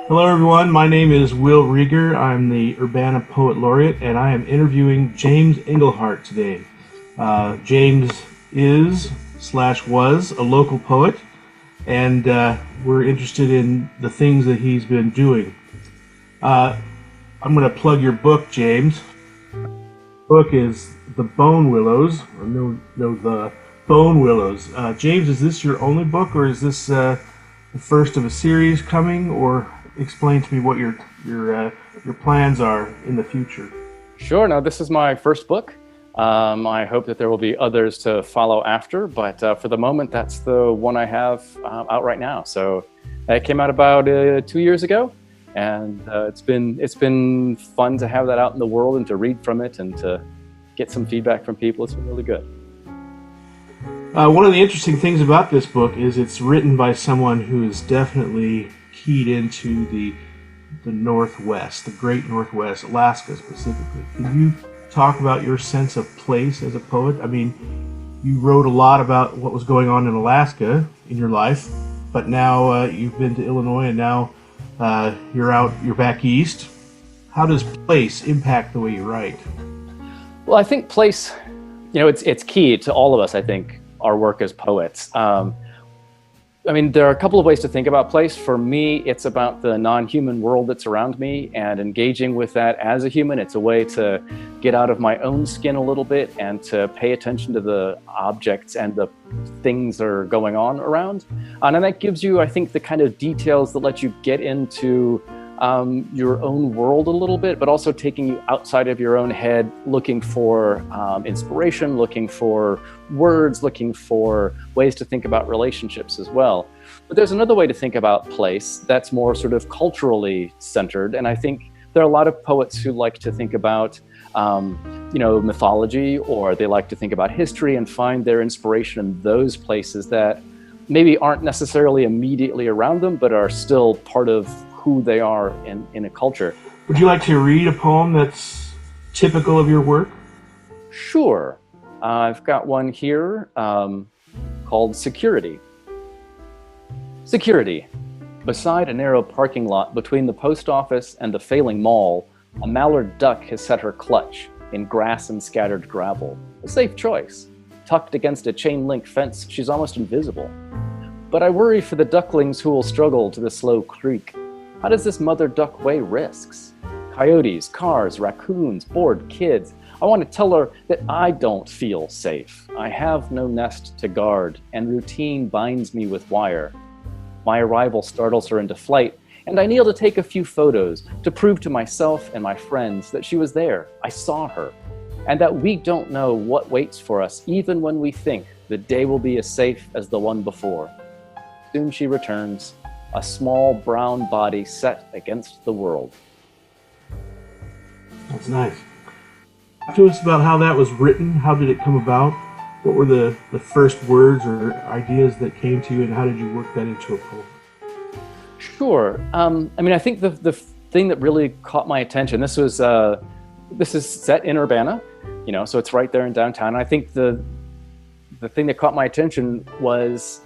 Hello everyone, my name is Will Reger. I'm the Urbana Poet Laureate and I am interviewing James Engelhardt today. James is/was a local poet and we're interested in the things that he's been doing. I'm going to plug your book, James. The book is The Bone Willows, or the Bone Willows. James, is this your only book, or is this the first of a series coming? Or explain to me what your plans are in the future. Sure. Now, this is my first book. I hope that there will be others to follow after, but for the moment, that's the one I have out right now. So it came out about 2 years ago, and it's been fun to have that out in the world and to read from it and to get some feedback from people. It's been really good. One of the interesting things about this book is it's written by someone who is definitely keyed into the Northwest, the Great Northwest, Alaska specifically. Can you talk about your sense of place as a poet? I mean, you wrote a lot about what was going on in Alaska in your life, but now you've been to Illinois and now you're back east. How does place impact the way you write? Well, I think place, it's key to all of us, I think, our work as poets. I mean, there are a couple of ways to think about place. For me, it's about the non-human world that's around me and engaging with that as a human. It's a way to get out of my own skin a little bit and to pay attention to the objects and the things that are going on around. And that gives you, I think, the kind of details that let you get into your own world a little bit, but also taking you outside of your own head, looking for inspiration, looking for words, looking for ways to think about relationships as well. But there's another way to think about place that's more sort of culturally centered. And I think there are a lot of poets who like to think about mythology, or they like to think about history and find their inspiration in those places that maybe aren't necessarily immediately around them, but are still part of who they are in a culture. Would you like to read a poem that's typical of your work? Sure. I've got one here called Security. Security. Beside a narrow parking lot between the post office and the failing mall, a mallard duck has set her clutch in grass and scattered gravel. A safe choice. Tucked against a chain-link fence, she's almost invisible. But I worry for the ducklings who will struggle to the slow creek. How does this mother duck weigh risks? Coyotes, cars, raccoons, bored kids. I want to tell her that I don't feel safe. I have no nest to guard, and routine binds me with wire. My arrival startles her into flight, and I kneel to take a few photos to prove to myself and my friends that she was there. I saw her, and that we don't know what waits for us, even when we think the day will be as safe as the one before. Soon she returns, a small brown body set against the world. That's nice. Talk to us about how that was written. How did it come about? What were the first words or ideas that came to you, and how did you work that into a poem? Sure. I think the thing that really caught my attention, this is set in Urbana, so it's right there in downtown. I think the thing that caught my attention was,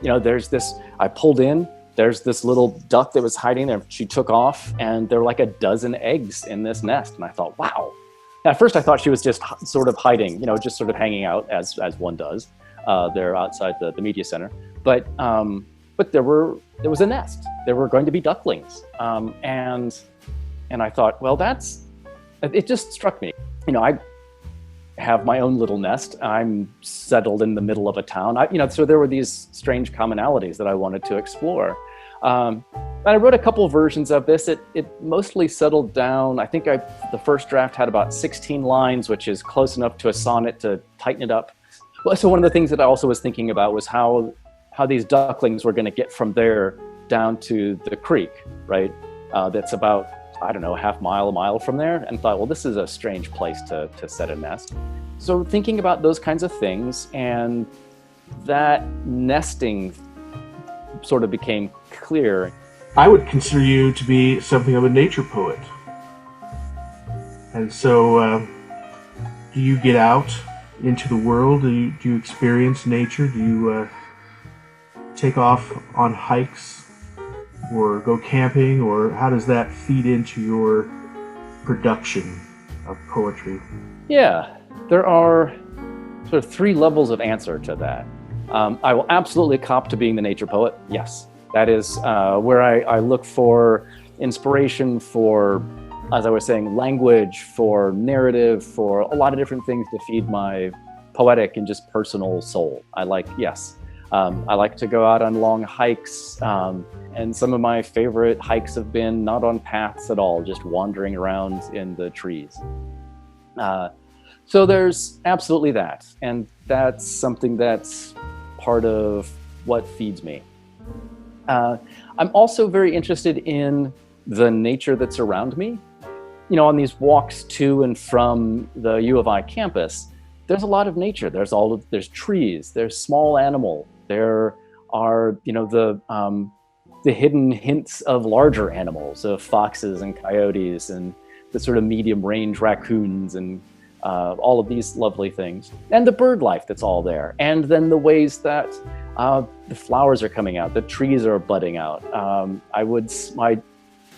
I pulled in, there's this little duck that was hiding there. She took off, and there were like a dozen eggs in this nest. And I thought, wow. At first, I thought she was just sort of hiding, just sort of hanging out as one does. There outside the media center. But there was a nest. There were going to be ducklings. And I thought, well, it just struck me. I have my own little nest. I'm settled in the middle of a town. So there were these strange commonalities that I wanted to explore. And I wrote a couple of versions of this. It mostly settled down. I think the first draft had about 16 lines, which is close enough to a sonnet to tighten it up. Well, so one of the things that I also was thinking about was how these ducklings were going to get from there down to the creek, right? That's about, I don't know, a mile from there, and thought, well, this is a strange place to set a nest. So thinking about those kinds of things, and that nesting sort of became clear. I would consider you to be something of a nature poet. And so do you get out into the world? Do you experience nature? Do you take off on hikes or go camping, or how does that feed into your production of poetry? Yeah, there are sort of three levels of answer to that. I will absolutely cop to being the nature poet. Yes, that is where I look for inspiration for, as I was saying, language, for narrative, for a lot of different things to feed my poetic and just personal soul. I like to go out on long hikes, and some of my favorite hikes have been not on paths at all, just wandering around in the trees. So there's absolutely that, and that's something that's part of what feeds me. I'm also very interested in the nature that's around me. You know, on these walks to and from the U of I campus, there's a lot of nature. There's trees, there's small animal, there are, you know, the hidden hints of larger animals, of foxes and coyotes and the sort of medium range raccoons and all of these lovely things, and the bird life that's all there, and then the ways that the flowers are coming out, the trees are budding out. My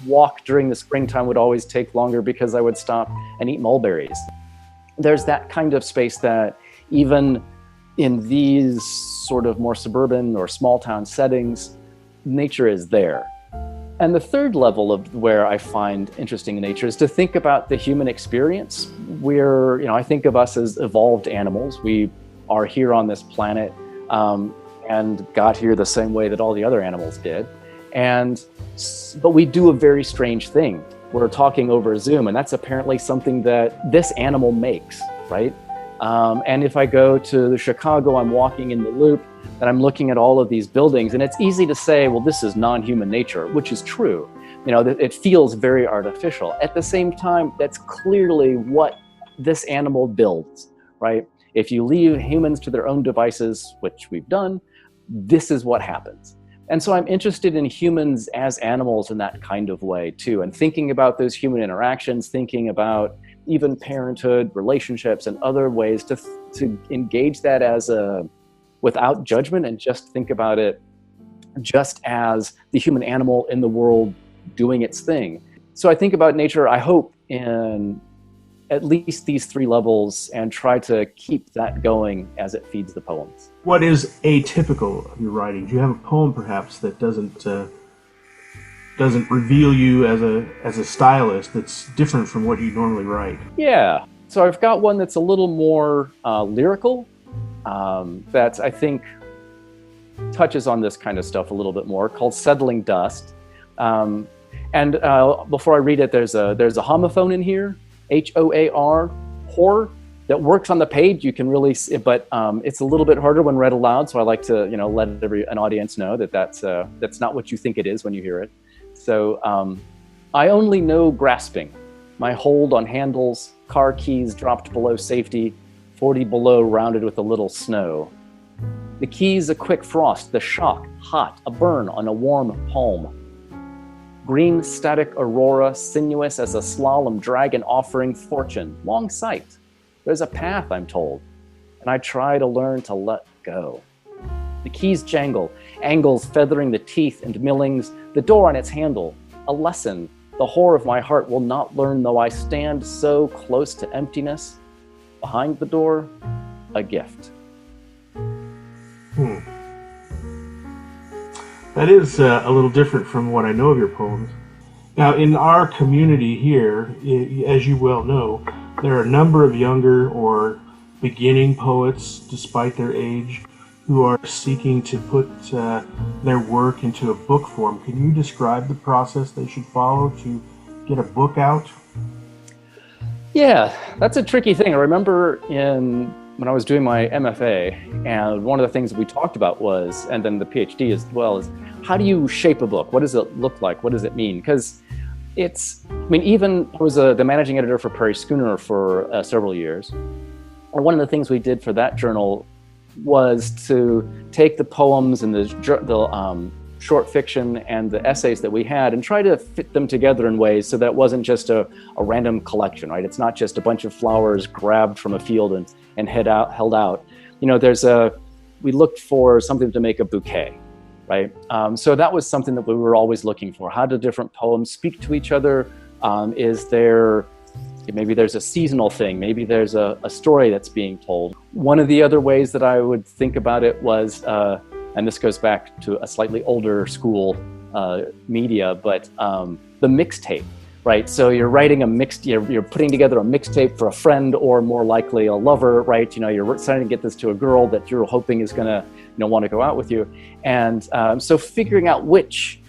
walk during the springtime would always take longer because I would stop and eat mulberries. There's that kind of space that even in these sort of more suburban or small town settings, nature is there. And the third level of where I find interesting in nature is to think about the human experience. I think of us as evolved animals. We are here on this planet and got here the same way that all the other animals did. But we do a very strange thing. We're talking over Zoom, and that's apparently something that this animal makes, right? And if I go to Chicago, I'm walking in the Loop, and I'm looking at all of these buildings, and it's easy to say, well, this is non-human nature, which is true. You know, it feels very artificial. At the same time, that's clearly what this animal builds, right? If you leave humans to their own devices, which we've done, this is what happens. And so I'm interested in humans as animals in that kind of way too, and thinking about those human interactions, thinking about even parenthood, relationships, and other ways to engage that without judgment, and just think about it just as the human animal in the world doing its thing. So I think about nature, I hope, in at least these three levels, and try to keep that going as it feeds the poems. What is atypical of your writing? Do you have a poem perhaps that doesn't reveal you as a stylist, that's different from what you normally write? Yeah, so I've got one that's a little more lyrical, that I think touches on this kind of stuff a little bit more, called Settling Dust. And before I read it, there's a homophone in here, H-O-A-R, horror, that works on the page. You can really see it, but it's a little bit harder when read aloud, so I like to let an audience know that that's not what you think it is when you hear it. So I only know grasping, my hold on handles, car keys dropped below safety, 40 below rounded with a little snow. The keys a quick frost, the shock, hot, a burn on a warm palm. Green static aurora, sinuous as a slalom dragon offering fortune, long sight. There's a path, I'm told, and I try to learn to let go. The keys jangle, angles feathering the teeth and millings, the door on its handle, a lesson the whore of my heart will not learn, though I stand so close to emptiness. Behind the door, a gift. That is a little different from what I know of your poems. Now, in our community here, as you well know, there are a number of younger or beginning poets, despite their age, who are seeking to put their work into a book form. Can you describe the process they should follow to get a book out? Yeah, that's a tricky thing. I remember when I was doing my MFA, and one of the things that we talked about was, and then the PhD as well, is how do you shape a book? What does it look like? What does it mean? Because even I was the managing editor for Prairie Schooner for several years. And one of the things we did for that journal was to take the poems and the short fiction and the essays that we had and try to fit them together in ways so that it wasn't just a random collection, right? It's not just a bunch of flowers grabbed from a field and held out. We looked for something to make a bouquet, right? So that was something that we were always looking for. How do different poems speak to each other? Is there, maybe there's a seasonal thing, maybe there's a story that's being told. One of the other ways that I would think about it was, and this goes back to a slightly older school media, but the mixtape, right? So you're writing you're putting together a mixtape for a friend, or more likely a lover, right? You know, you're trying to get this to a girl that you're hoping is gonna, want to go out with you. And so figuring out which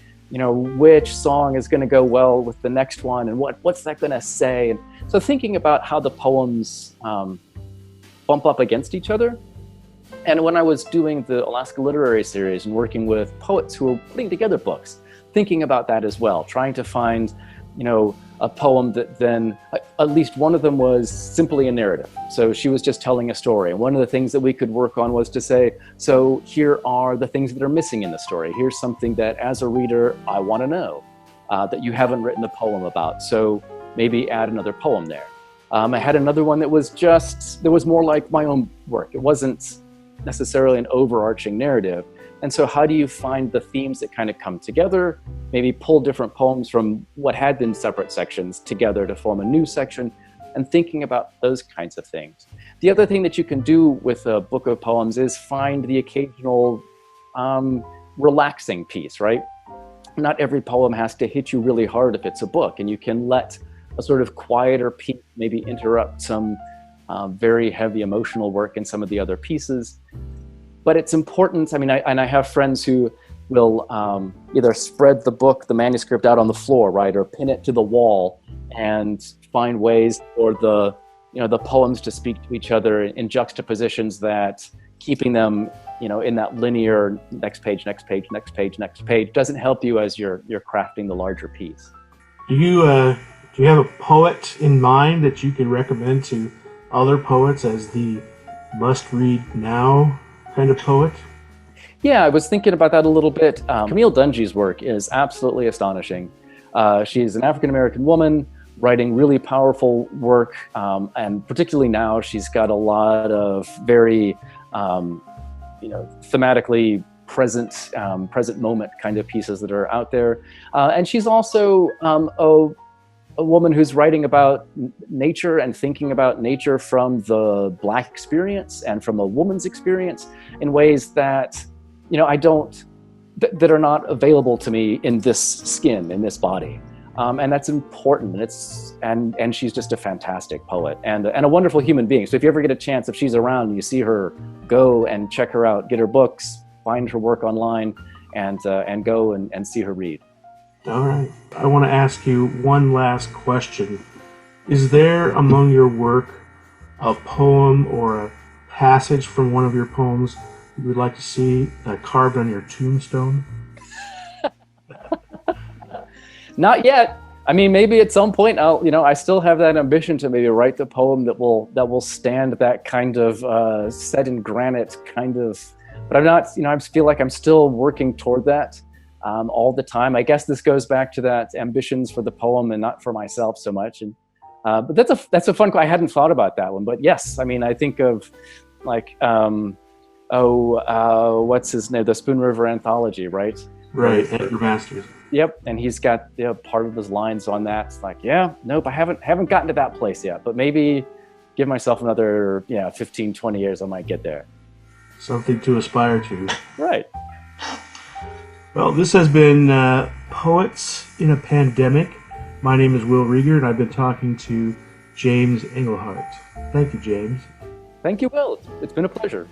song is gonna go well with the next one, and what's that gonna say? And so thinking about how the poems bump up against each other. And when I was doing the Alaska Literary Series and working with poets who were putting together books, thinking about that as well, trying to find, a poem that then, at least one of them was simply a narrative. So she was just telling a story. And one of the things that we could work on was to say, so here are the things that are missing in the story. Here's something that as a reader, I want to know that you haven't written a poem about. So maybe add another poem there. I had another one that was more like my own work. It wasn't necessarily an overarching narrative. And so how do you find the themes that kind of come together, maybe pull different poems from what had been separate sections together to form a new section, and thinking about those kinds of things. The other thing that you can do with a book of poems is find the occasional relaxing piece, right? Not every poem has to hit you really hard if it's a book, and you can let a sort of quieter piece maybe interrupt some very heavy emotional work in some of the other pieces. But it's important, I have friends who will either spread the manuscript out on the floor, right, or pin it to the wall and find ways for the poems to speak to each other in juxtapositions that keeping them, in that linear next page, next page, next page, next page doesn't help you as you're crafting the larger piece. Do you have a poet in mind that you could recommend to other poets as the must-read now kind of poet? Yeah, I was thinking about that a little bit. Camille Dungy's work is absolutely astonishing. She's an African-American woman writing really powerful work, and particularly now she's got a lot of very, thematically present moment kind of pieces that are out there. And she's also a woman who's writing about nature and thinking about nature from the Black experience and from a woman's experience in ways that, that are not available to me in this skin, in this body. And that's important. And she's just a fantastic poet and a wonderful human being. So if you ever get a chance, if she's around and you see her, go and check her out, get her books, find her work online, and go and see her read. All right. I want to ask you one last question. Is there among your work a poem or a passage from one of your poems you would like to see carved on your tombstone? Not yet. Maybe at some point I still have that ambition to maybe write the poem that will stand that kind of set in granite kind of, but I'm not, I feel like I'm still working toward that. All the time. I guess this goes back to that ambitions for the poem and not for myself so much. And but that's a fun. I hadn't thought about that one, but yes, I think of like what's his name? The Spoon River Anthology, right? Right, Edgar Masters. Yep, and he's got part of his lines on that. It's like, yeah, nope, I haven't gotten to that place yet, but maybe give myself another 15, 20 years, I might get there. Something to aspire to. Right. Well, this has been Poets in a Pandemic. My name is Will Reger, and I've been talking to James Engelhardt. Thank you, James. Thank you, Will. It's been a pleasure.